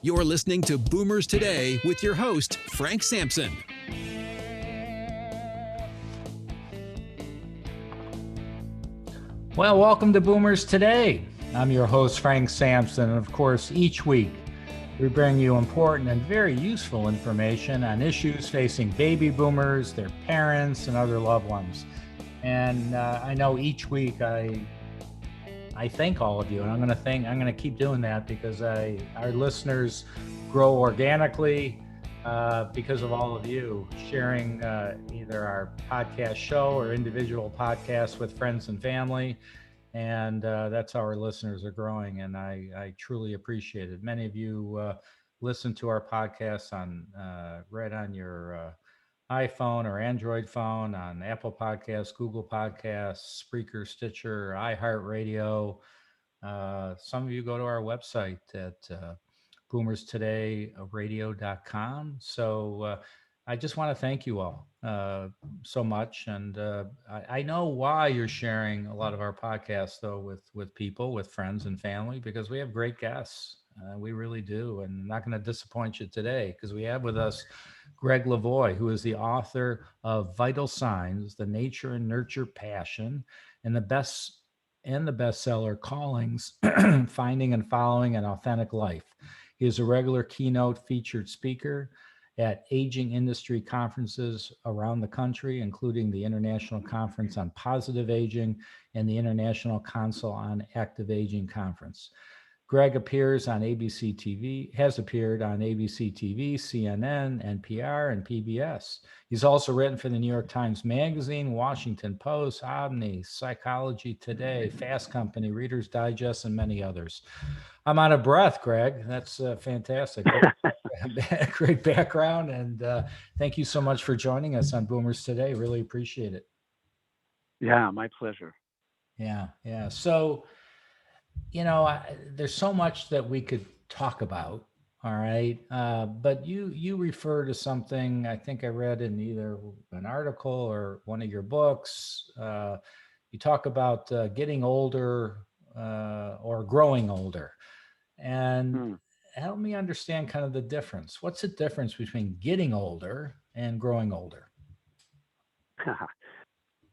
You're listening to Boomers Today with your host, Frank Sampson. Well, welcome to Boomers Today. I'm your host, Frank Sampson, and of course, each week we bring you important and very useful information on issues facing baby boomers, their parents, and other loved ones. And I know each week I thank all of you, and I'm going to keep doing that because our listeners grow organically because of all of you sharing either our podcast show or individual podcasts with friends and family. And that's how our listeners are growing, and I truly appreciate it. Many of you listen to our podcasts right on your iPhone or Android phone, on Apple Podcasts, Google Podcasts, Spreaker, Stitcher, iHeartRadio. Some of you go to our website at boomerstodayradio.com. So I just want to thank you all so much. And I know why you're sharing a lot of our podcasts, though, with people, with friends and family, because we have great guests. We really do. And I'm not going to disappoint you today because we have with us Gregg Levoy, who is the author of Vital Signs, The Nature and Nurture Passion, and the bestseller Callings, Finding and Following an Authentic Life. He is a regular keynote featured speaker at aging industry conferences around the country, including the International Conference on Positive Aging and the International Council on Active Aging Conference. Gregg has appeared on ABC TV, CNN, NPR, and PBS. He's also written for the New York Times Magazine, Washington Post, Omni, Psychology Today, Fast Company, Reader's Digest, and many others. I'm out of breath, Gregg. That's fantastic. Great background, and thank you so much for joining us on Boomers Today. Really appreciate it. Yeah, my pleasure. Yeah. So, there's so much that we could talk about. All right. But you refer to something I think I read in either an article or one of your books. You talk about getting older or growing older. And help me understand kind of the difference. What's the difference between getting older and growing older?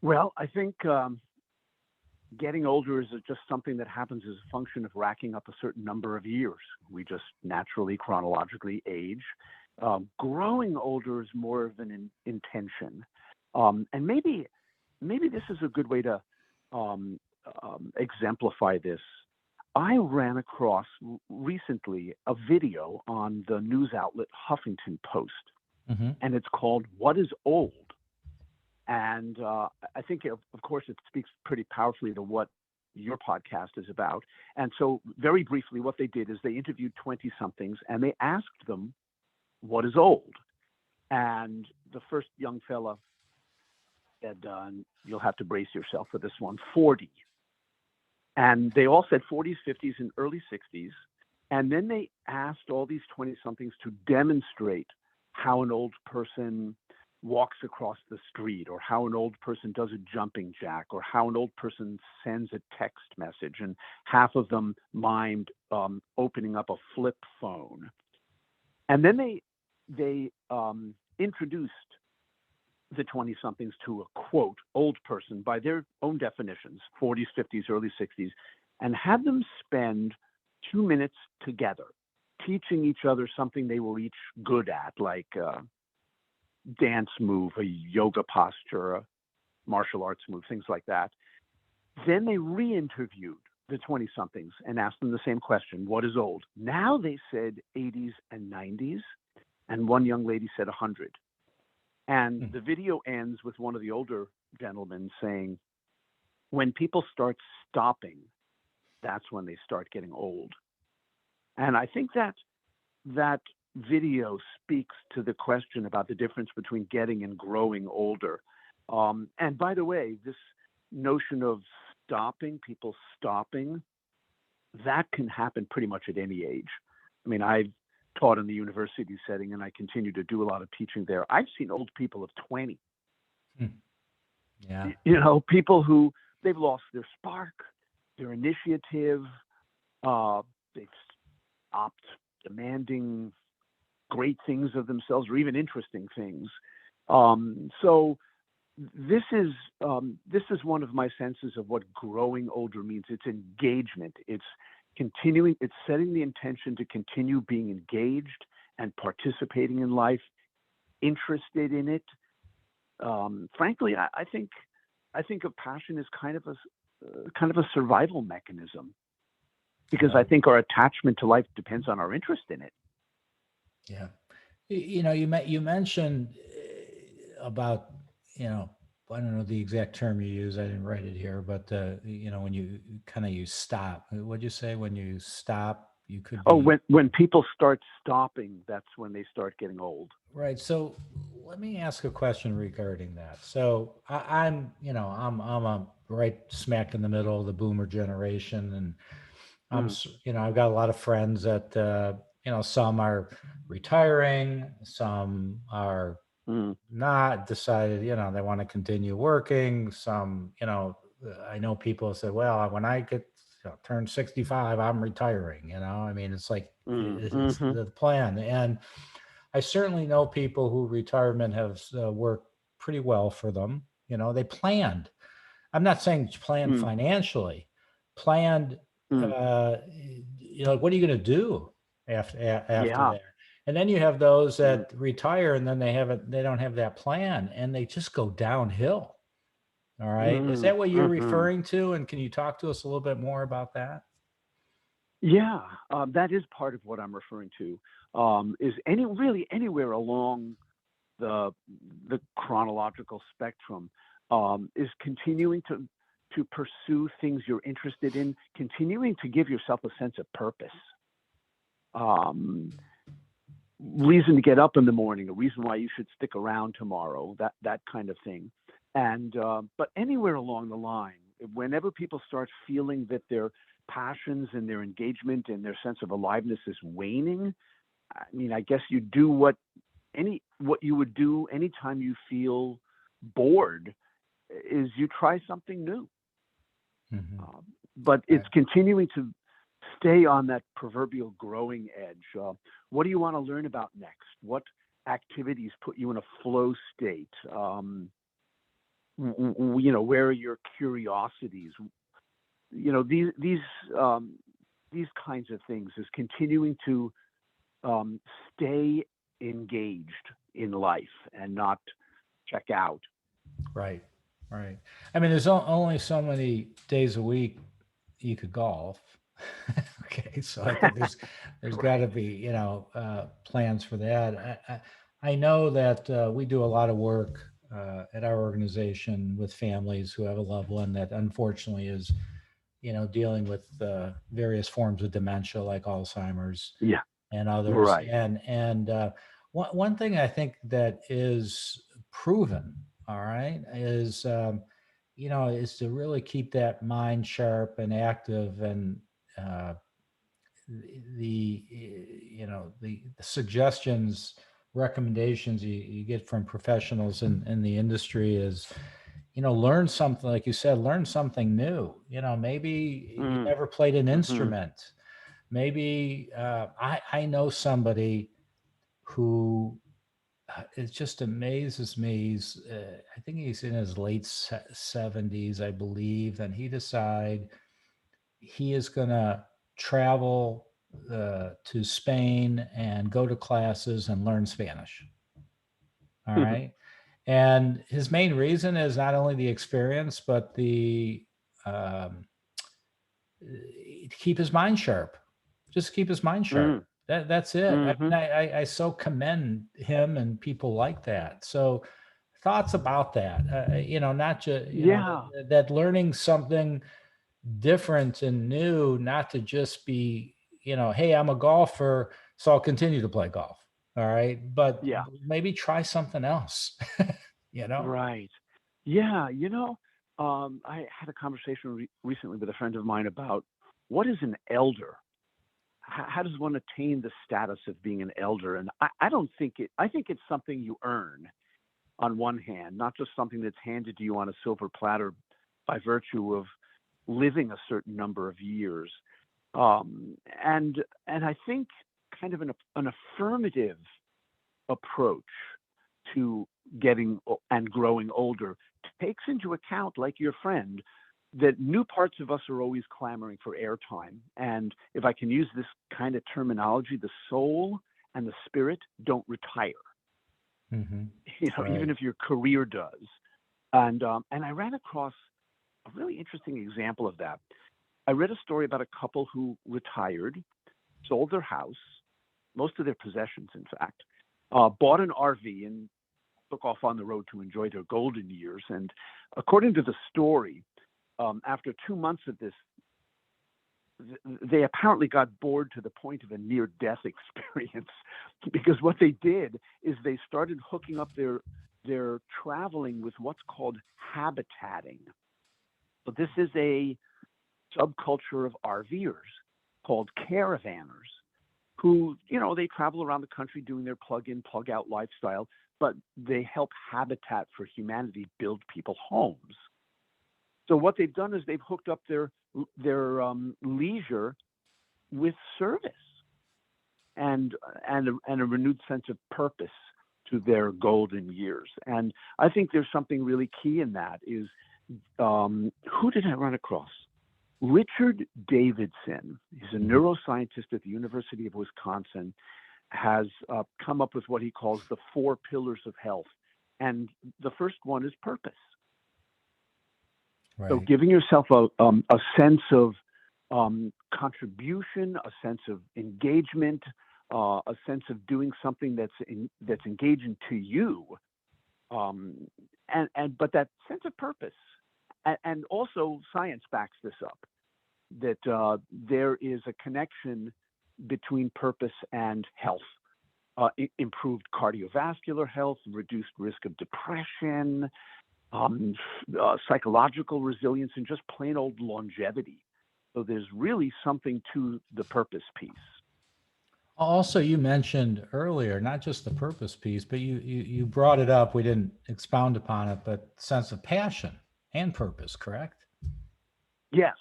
Well, I think getting older is just something that happens as a function of racking up a certain number of years. We just naturally, chronologically age. Growing older is more of an intention. And maybe this is a good way to exemplify this. I ran across recently a video on the news outlet Huffington Post, and it's called "What is Old?" And I think, of course, it speaks pretty powerfully to what your podcast is about. And so very briefly, what they did is they interviewed 20-somethings, and they asked them, what is old? And the first young fella said, you'll have to brace yourself for this one, 40. And they all said 40s, 50s, and early 60s. And then they asked all these 20-somethings to demonstrate how an old person walks across the street, or how an old person does a jumping jack, or how an old person sends a text message. And half of them mimed opening up a flip phone. And then they introduced the 20-somethings to a, quote, old person by their own definitions, 40s, 50s, early 60s, and had them spend 2 minutes together teaching each other something they were each good at, like dance move, a yoga posture, a martial arts move, things like that. Then they re-interviewed the 20-somethings and asked them the same question, what is old? Now they said 80s and 90s, and one young lady said 100. And the video ends with one of the older gentlemen saying, when people start stopping, that's when they start getting old. And I think that video speaks to the question about the difference between getting and growing older. And by the way, this notion of people stopping, that can happen pretty much at any age. I mean, I've taught in the university setting, and I continue to do a lot of teaching there. I've seen old people of 20. Yeah. People who they've lost their spark, their initiative, they've stopped demanding great things of themselves or even interesting things. So this is one of my senses of what growing older means. It's engagement. It's continuing. It's setting the intention to continue being engaged and participating in life, interested in it. Frankly, I think of passion as kind of a survival mechanism, because I think our attachment to life depends on our interest in it. Yeah. You mentioned about, I don't know the exact term you use. I didn't write it here, but when you stop, what'd you say? When you stop, you could be... when people start stopping, that's when they start getting old. Right. So let me ask a question regarding that. So I'm a right smack in the middle of the boomer generation, and I've got a lot of friends that, some are retiring, some are not decided, they want to continue working. Some, I know people say, well, when I get turn 65, I'm retiring, I mean, it's like, it's the plan. And I certainly know people who retirement has worked pretty well for them. They planned. I'm not saying planned financially, planned, what are you going to do after that? And then you have those that retire and then they don't have that plan and they just go downhill. All right. Is that what you're referring to? And can you talk to us a little bit more about that? Yeah, that is part of what I'm referring to. Is anywhere along the chronological spectrum, is continuing to pursue things you're interested in, continuing to give yourself a sense of purpose, reason to get up in the morning, a reason why you should stick around tomorrow, that kind of thing. And but anywhere along the line, whenever people start feeling that their passions and their engagement and their sense of aliveness is waning, I mean, I guess you do what you would do anytime you feel bored, is you try something new. But it's continuing to stay on that proverbial growing edge. What do you want to learn about next? What activities put you in a flow state? Where are your curiosities? These kinds of things is continuing to stay engaged in life and not check out. Right. I mean, there's only so many days a week you could golf. Okay, so I think there's got to be plans for that. I know that we do a lot of work at our organization with families who have a loved one that unfortunately is dealing with various forms of dementia like Alzheimer's and others. Right. And one thing I think that is proven, all right, is is to really keep that mind sharp and active, and the suggestions, recommendations you get from professionals in the industry is, learn something, like you said, learn something new. Maybe you never played an instrument. Maybe I know somebody who it just amazes me. I think he's in his late 70s, I believe, and he decided he is going to travel to Spain and go to classes and learn Spanish. All right. And his main reason is not only the experience, but the keep his mind sharp. Just keep his mind sharp. That's it. I mean, I so commend him and people like that. So thoughts about that, not just, that learning something different and new, not to just be, hey, I'm a golfer, so I'll continue to play golf. All right. But maybe try something else, Right. Yeah. I had a conversation recently with a friend of mine about what is an elder? How does one attain the status of being an elder? And I think it's something you earn on one hand, not just something that's handed to you on a silver platter by virtue of living a certain number of years. And I think kind of an affirmative approach to getting and growing older takes into account, like your friend, that new parts of us are always clamoring for airtime. And if I can use this kind of terminology, the soul and the spirit don't retire. Mm-hmm. Right. Even if your career does. And I ran across a really interesting example of that. I read a story about a couple who retired, sold their house, most of their possessions, in fact, bought an RV and took off on the road to enjoy their golden years. And according to the story, after 2 months of this, they apparently got bored to the point of a near-death experience, because what they did is they started hooking up their traveling with what's called habitating. So this is a subculture of RVers called caravanners who, they travel around the country doing their plug-in, plug-out lifestyle, but they help Habitat for Humanity build people homes. So what they've done is they've hooked up their leisure with service and a renewed sense of purpose to their golden years. And I think there's something really key in that. Is who did I run across? Richard Davidson. He's a neuroscientist at the University of Wisconsin, has come up with what he calls the 4 pillars of health. And the first one is purpose. Right. So giving yourself a sense of contribution, a sense of engagement, a sense of doing something that's engaging to you, but that sense of purpose, and also science backs this up, that there is a connection between purpose and health, improved cardiovascular health, reduced risk of depression, psychological resilience, and just plain old longevity. So there's really something to the purpose piece. Also, you mentioned earlier, not just the purpose piece, but you brought it up. We didn't expound upon it, but sense of passion and purpose, correct? Yes.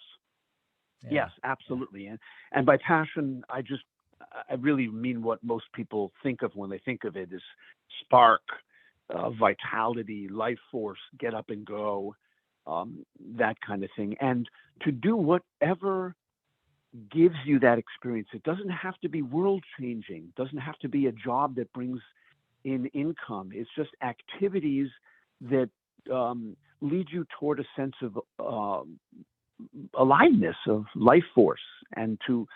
Yeah. Yes, absolutely. And by passion, I really mean what most people think of when they think of it, is spark, vitality, life force, get up and go, that kind of thing. And to do whatever gives you that experience. It doesn't have to be world changing, doesn't have to be a job that brings in income. It's just activities that lead you toward a sense of aliveness, of life force, and to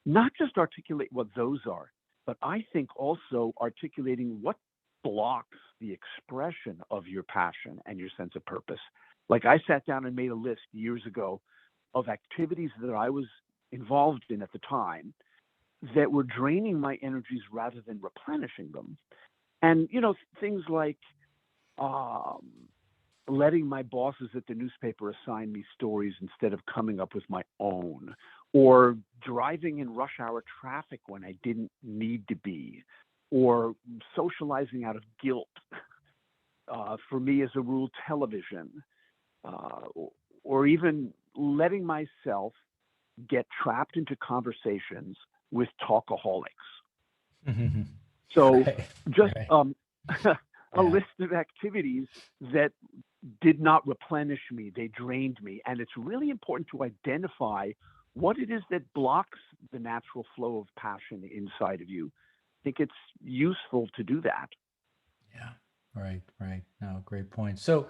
not just articulate what those are, but I think also articulating what blocks the expression of your passion and your sense of purpose. Like I sat down and made a list years ago of activities that I was involved in at the time that were draining my energies rather than replenishing them. And, things like letting my bosses at the newspaper assign me stories instead of coming up with my own, or driving in rush hour traffic when I didn't need to be, or socializing out of guilt. For me, as a rule, television, or even letting myself get trapped into conversations with talkaholics. Mm-hmm. So right. just Right. a list of activities that did not replenish me, they drained me. And it's really important to identify what it is that blocks the natural flow of passion inside of you. I think it's useful to do that. Yeah, right. No, great point. So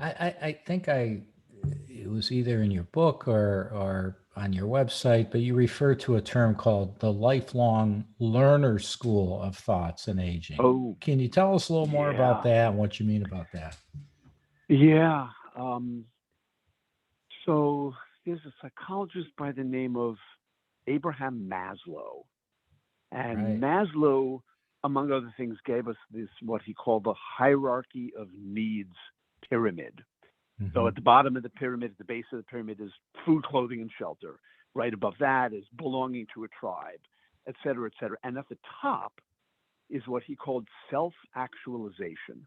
I think it was either in your book or on your website, but you refer to a term called the lifelong learner school of thoughts and aging. Oh, can you tell us a little more about that and what you mean about that? Yeah. So there's a psychologist by the name of Abraham Maslow. And Maslow, among other things, gave us this, what he called the hierarchy of needs pyramid. Mm-hmm. So at the bottom of the pyramid, at the base of the pyramid, is food, clothing, and shelter. Right above that is belonging to a tribe, et cetera, et cetera. And at the top is what he called self-actualization.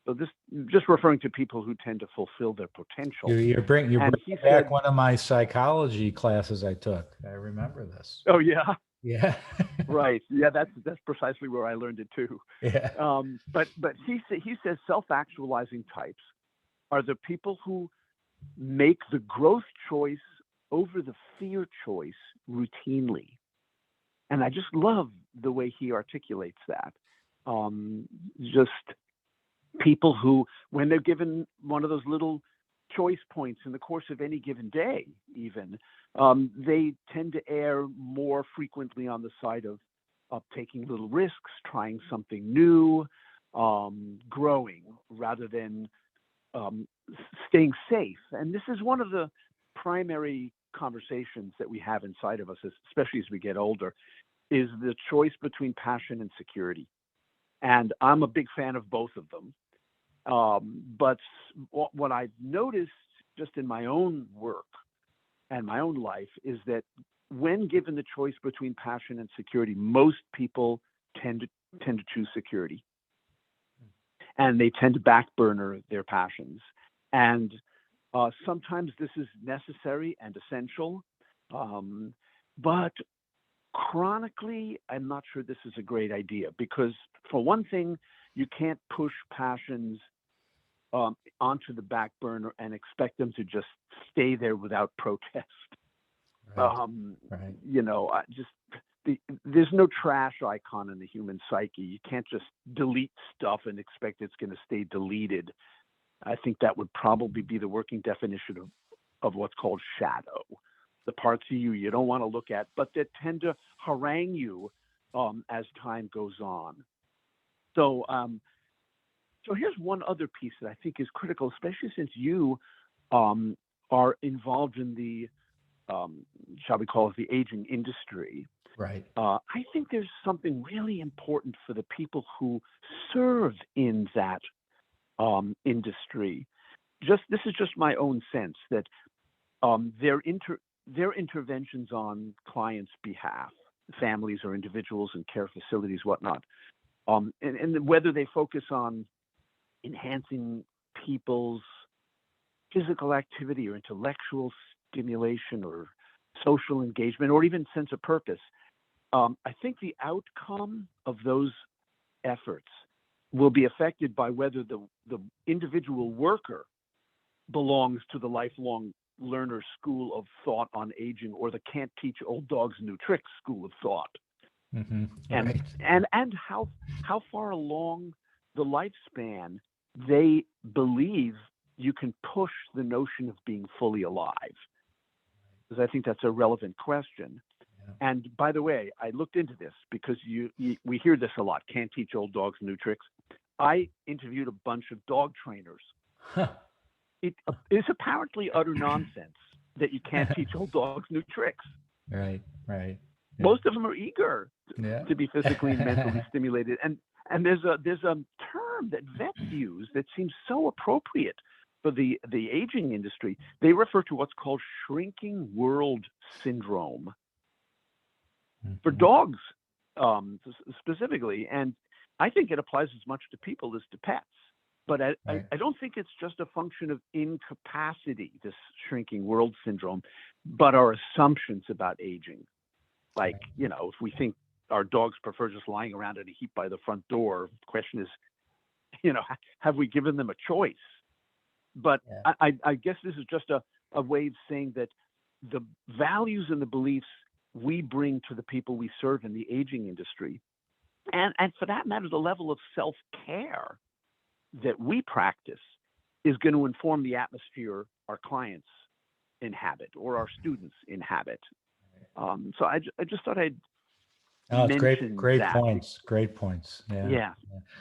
So this, just referring to people who tend to fulfill their potential. You're bringing back one of my psychology classes I took. I remember this. Oh, yeah? Yeah. Right. Yeah, that's precisely where I learned it too. Yeah. But he says self-actualizing types are the people who make the growth choice over the fear choice routinely. And I just love the way he articulates that. Just people who, when they're given one of those little choice points in the course of any given day, even, they tend to err more frequently on the side of taking little risks, trying something new, growing, rather than staying safe. And this is one of the primary conversations that we have inside of us, especially as we get older, is the choice between passion and security. And I'm a big fan of both of them. But what I've noticed just in my own work and my own life is that when given the choice between passion and security, most people tend to choose security, and they tend to backburner their passions. And sometimes this is necessary and essential, but chronically, I'm not sure this is a great idea, because for one thing, you can't push passions onto the back burner and expect them to just stay there without protest. Right. You know, there's no trash icon in the human psyche. You can't just delete stuff and expect it's going to stay deleted. I think that would probably be the working definition of what's called shadow, the parts of you don't want to look at, but that tend to harangue you as time goes on. So here's one other piece that I think is critical, especially since you are involved in the, shall we call it, the aging industry. Right. I think there's something really important for the people who serve in that industry. This is just my own sense that their interventions on clients' behalf, families or individuals in care facilities, whatnot, and whether they focus on enhancing people's physical activity or intellectual stimulation or social engagement or even sense of purpose, I think the outcome of those efforts will be affected by whether the individual worker belongs to the lifelong learner school of thought on aging or the can't teach old dogs new tricks school of thought. Mm-hmm. Right. And how far along the lifespan they believe you can push the notion of being fully alive, because I think that's a relevant question. Yeah. And by the way, I looked into this because we hear this a lot, can't teach old dogs new tricks. I interviewed a bunch of dog trainers. Huh. It is apparently utter nonsense that you can't teach old dogs new tricks. Right. Yeah. Most of them are eager to be physically and mentally stimulated. And there's a term that vets use that seems so appropriate for the aging industry. They refer to what's called shrinking world syndrome for dogs specifically. And I think it applies as much to people as to pets. But I don't think it's just a function of incapacity, this shrinking world syndrome, but our assumptions about aging. Like, you know, if we think our dogs prefer just lying around in a heap by the front door, the question is, you know, have we given them a choice? But I guess this is just a way of saying that the values and the beliefs we bring to the people we serve in the aging industry, and for that matter, the level of self-care that we practice is going to inform the atmosphere our clients inhabit or our students inhabit. So I just thought I'd mention great that. Great points. Yeah.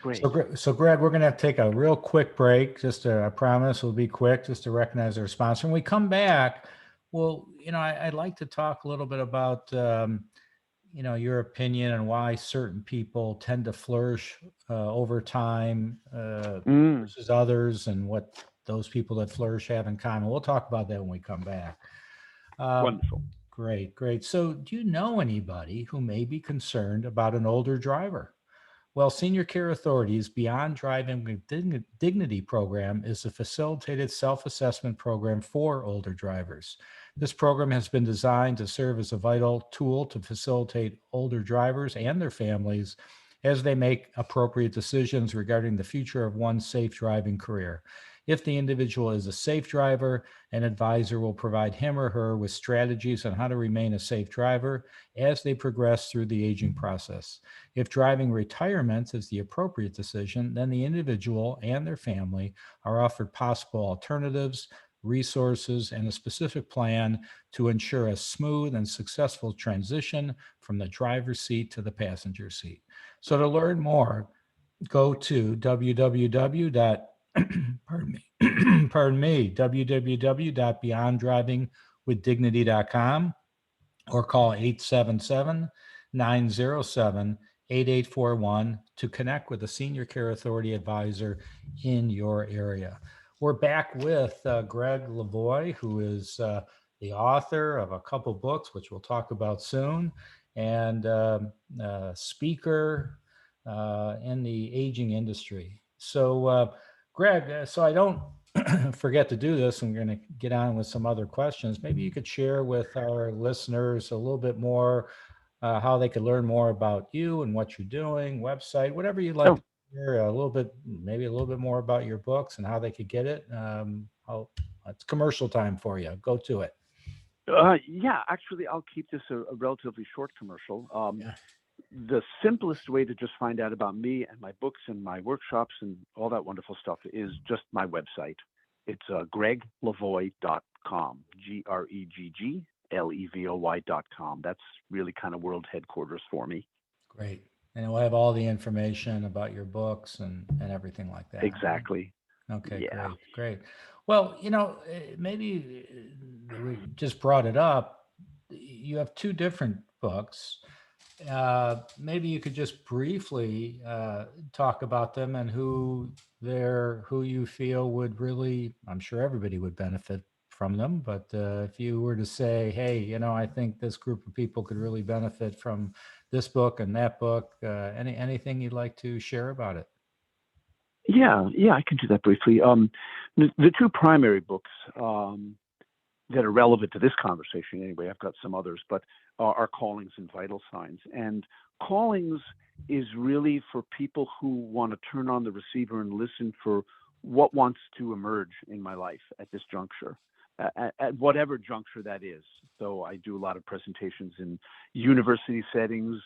Great. So Greg, we're going to take a real quick break. I promise we'll be quick, just to recognize our sponsor. When we come back, well, you know, I'd like to talk a little bit about you know, your opinion on why certain people tend to flourish over time versus others, and what those people that flourish have in common. We'll talk about that when we come back. Wonderful. Great. So do you know anybody who may be concerned about an older driver? Well, Senior Care Authority's Beyond Driving with Dignity program is a facilitated self-assessment program for older drivers. This program has been designed to serve as a vital tool to facilitate older drivers and their families as they make appropriate decisions regarding the future of one's safe driving career. If the individual is a safe driver, an advisor will provide him or her with strategies on how to remain a safe driver as they progress through the aging process. If driving retirement is the appropriate decision, then the individual and their family are offered possible alternatives, resources, and a specific plan to ensure a smooth and successful transition from the driver's seat to the passenger seat. So to learn more, go to www.beyonddrivingwithdignity.com or call 877-907-8841 to connect with a Senior Care Authority advisor in your area. We're back with Gregg Levoy, who is the author of a couple books, which we'll talk about soon, and speaker in the aging industry. So, Gregg, so I don't forget to do this, I'm going to get on with some other questions. Maybe you could share with our listeners a little bit more how they could learn more about you and what you're doing, website, whatever you'd like to hear, a little bit, maybe a little bit more about your books and how they could get it. It's commercial time for you. Go to it. Yeah, actually, I'll keep this a relatively short commercial. Yeah. The simplest way to just find out about me and my books and my workshops and all that wonderful stuff is just my website. It's gregglevoy.com, GreggLevoy.com. That's really kind of world headquarters for me. Great. And we'll have all the information about your books and everything like that. Exactly. Right? Okay, yeah. Great. Well, maybe we just brought it up. You have two different books. Maybe you could just briefly talk about them and who you feel would really, I'm sure everybody would benefit from them, but if you were to say, hey, I think this group of people could really benefit from this book and that book, anything you'd like to share about it? Yeah, I can do that briefly. The two primary books that are relevant to this conversation anyway, I've got some others, but are Callings and Vital Signs. And Callings is really for people who want to turn on the receiver and listen for what wants to emerge in my life at this juncture, at whatever juncture that is. So I do a lot of presentations in university settings,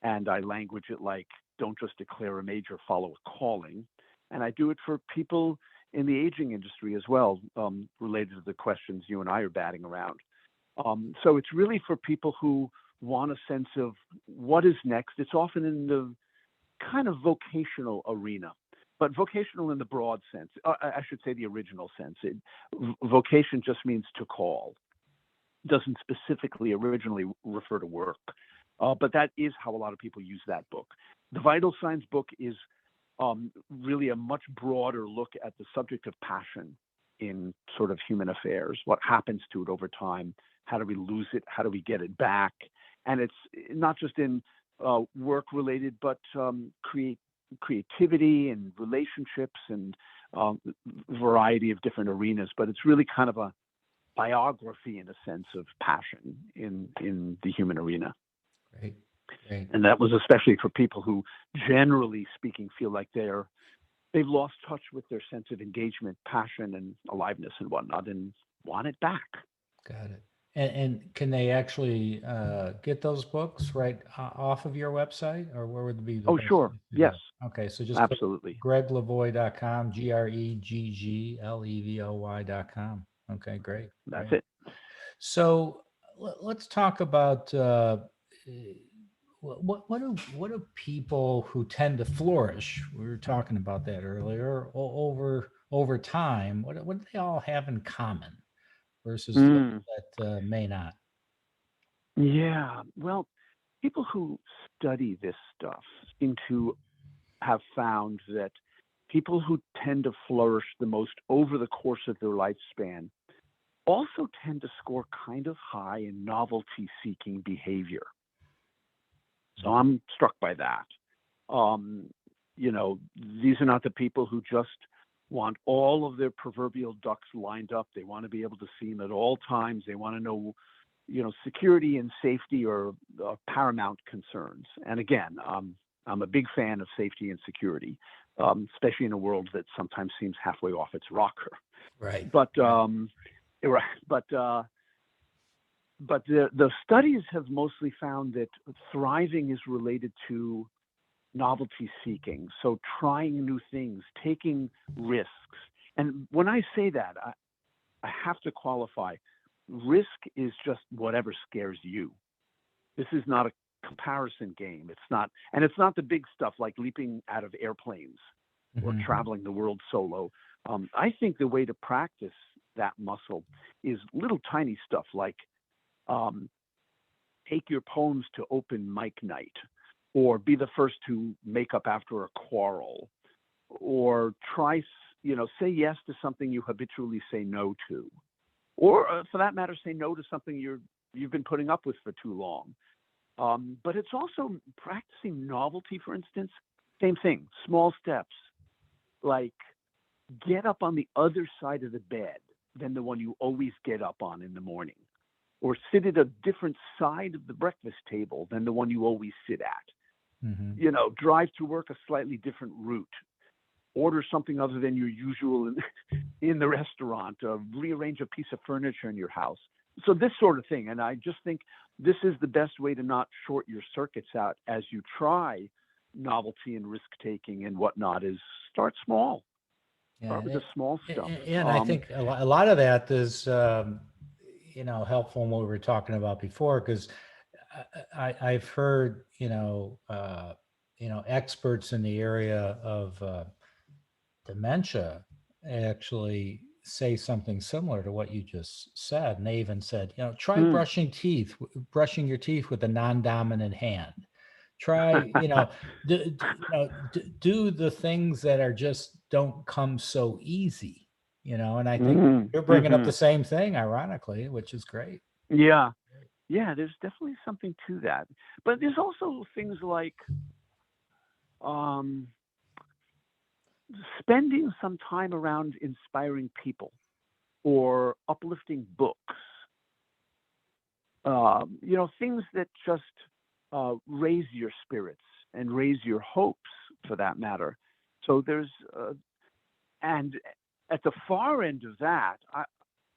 and I language it like, don't just declare a major, follow a calling. And I do it for people in the aging industry as well, related to the questions you and I are batting around. So it's really for people who want a sense of what is next. It's often in the kind of vocational arena, but vocational in the broad sense. I should say the original sense. Vocation just means to call. It doesn't specifically originally refer to work, but that is how a lot of people use that book. The Vital Signs book is really a much broader look at the subject of passion in sort of human affairs. What happens to it over time? How do we lose it? How do we get it back? And it's not just in work related, but creativity and relationships and variety of different arenas. But it's really kind of a biography in a sense of passion in the human arena. Great. And that was especially for people who, generally speaking, feel like they've lost touch with their sense of engagement, passion, and aliveness and whatnot, and want it back. Got it. And can they actually get those books right off of your website, or where would it be? Oh, sure. Yes. Okay, so just absolutely. GreggLevoy.com, GreggLevoy.com. Okay, great. That's it. So let's talk about what do people who tend to flourish? We were talking about that earlier. Over time, what do they all have in common versus those that may not? Yeah, well, people who study this stuff seem to have found that people who tend to flourish the most over the course of their lifespan also tend to score kind of high in novelty-seeking behavior. So I'm struck by that. These are not the people who just want all of their proverbial ducks lined up. They want to be able to see them at all times. They want to know, security and safety are paramount concerns. And again, I'm a big fan of safety and security, especially in a world that sometimes seems halfway off its rocker. Right. But the studies have mostly found that thriving is related to novelty seeking. So trying new things, taking risks. And when I say that, I have to qualify. Risk is just whatever scares you. This is not a comparison game. It's not the big stuff like leaping out of airplanes or traveling the world solo. I think the way to practice that muscle is little tiny stuff like take your poems to open mic night, or be the first to make up after a quarrel, or try, say yes to something you habitually say no to, or for that matter, say no to something you've been putting up with for too long. But it's also practicing novelty, for instance. Same thing, small steps, like get up on the other side of the bed than the one you always get up on in the morning, or sit at a different side of the breakfast table than the one you always sit at. Drive to work a slightly different route, order something other than your usual in the restaurant, rearrange a piece of furniture in your house. So this sort of thing. And I just think this is the best way to not short your circuits out as you try novelty and risk taking and whatnot, is start small. Start with the small stuff. And I think a lot of that is, helpful in what we were talking about before, because I've heard, experts in the area of dementia actually say something similar to what you just said. And they even said, try brushing your teeth with a non-dominant hand. Try, do the things that are just don't come so easy, and I think you're bringing up the same thing, ironically, which is great. Yeah, there's definitely something to that. But there's also things like spending some time around inspiring people or uplifting books, things that just raise your spirits and raise your hopes, for that matter. So there's, and at the far end of that,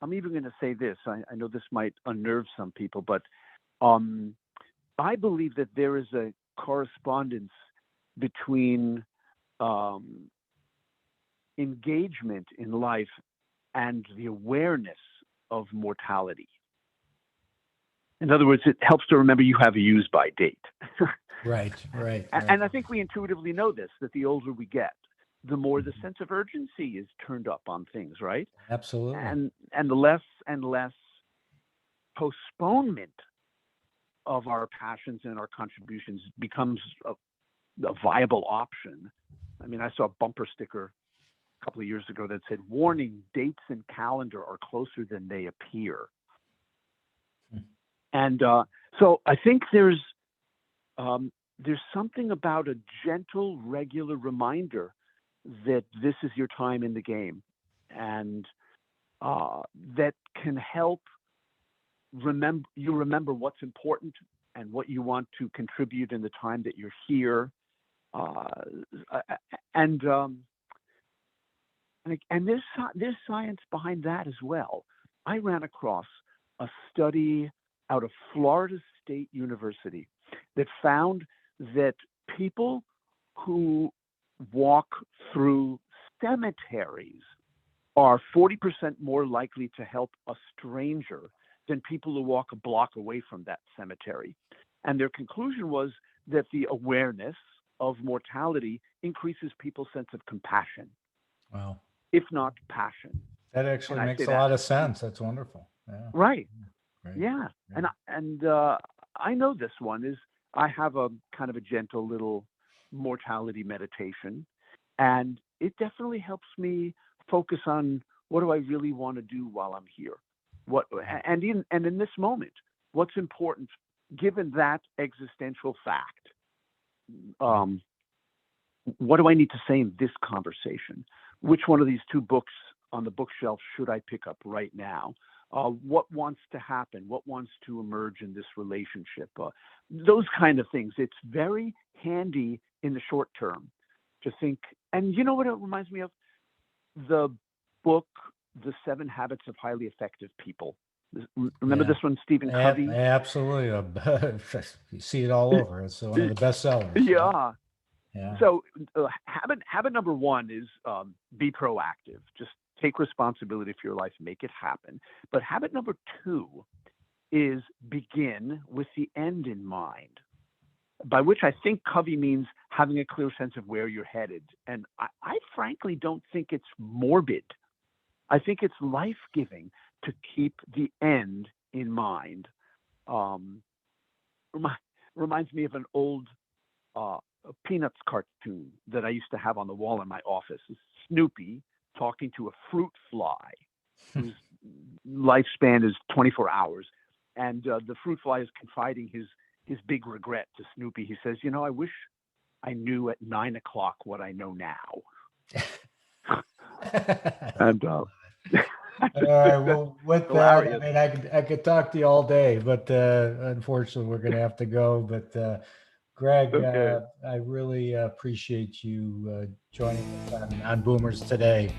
I'm even going to say this. I know this might unnerve some people, but I believe that there is a correspondence between engagement in life and the awareness of mortality. In other words, it helps to remember you have a use-by date. Right. And I think we intuitively know this, that the older we get, the more the sense of urgency is turned up on things, right? Absolutely. And the less and less postponement of our passions and our contributions becomes a viable option. I mean, I saw a bumper sticker a couple of years ago that said, "Warning, dates and calendar are closer than they appear." And so I think there's something about a gentle, regular reminder that this is your time in the game, and that can help remember what's important and what you want to contribute in the time that you're here. And there's science behind that as well. I ran across a study out of Florida State University that found that people who walk through cemeteries are 40% more likely to help a stranger than people who walk a block away from that cemetery. And their conclusion was that the awareness of mortality increases people's sense of compassion. Wow. If not passion. That actually makes a lot of sense. That's wonderful. Yeah. Right. Right. Yeah. And I know this one is, I have a kind of a gentle little mortality meditation, and it definitely helps me focus on what do I really want to do while I'm here? And in this moment, what's important given that existential fact? what do I need to say in this conversation? Which one of these two books on the bookshelf should I pick up right now? What wants to happen? What wants to emerge in this relationship? Those kind of things. It's very handy in the short term to think. And you know what it reminds me of? The book, The 7 Habits of Highly Effective People. Remember this one, Stephen Covey? Absolutely. You see it all over. It's one of the bestsellers. Yeah. Yeah. So habit number 1 is be proactive. Just take responsibility for your life, make it happen. But habit number 2 is begin with the end in mind, by which I think Covey means having a clear sense of where you're headed. And I frankly don't think it's morbid. I think it's life-giving to keep the end in mind. Reminds me of an old Peanuts cartoon that I used to have on the wall in my office. It's Snoopy talking to a fruit fly whose lifespan is 24 hours. And the fruit fly is confiding his big regret to Snoopy. He says, I wish I knew at 9 o'clock what I know now. And all right. Well, with that, I mean, I could talk to you all day, but unfortunately, we're going to have to go. But Gregg, okay. I really appreciate you joining us on Boomers Today.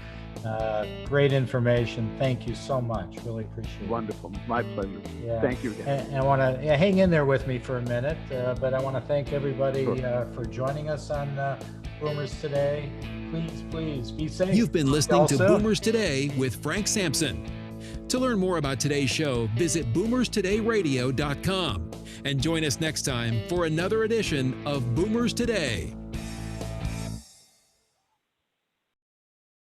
Great information. Thank you so much. Really appreciate it. Wonderful. My pleasure. Yeah. Thank you again. And I want to hang in there with me for a minute, but I want to thank everybody for joining us on Boomers Today. Please be safe. You've been listening to Boomers Today with Frank Sampson. To learn more about today's show, visit boomerstodayradio.com and join us next time for another edition of Boomers Today.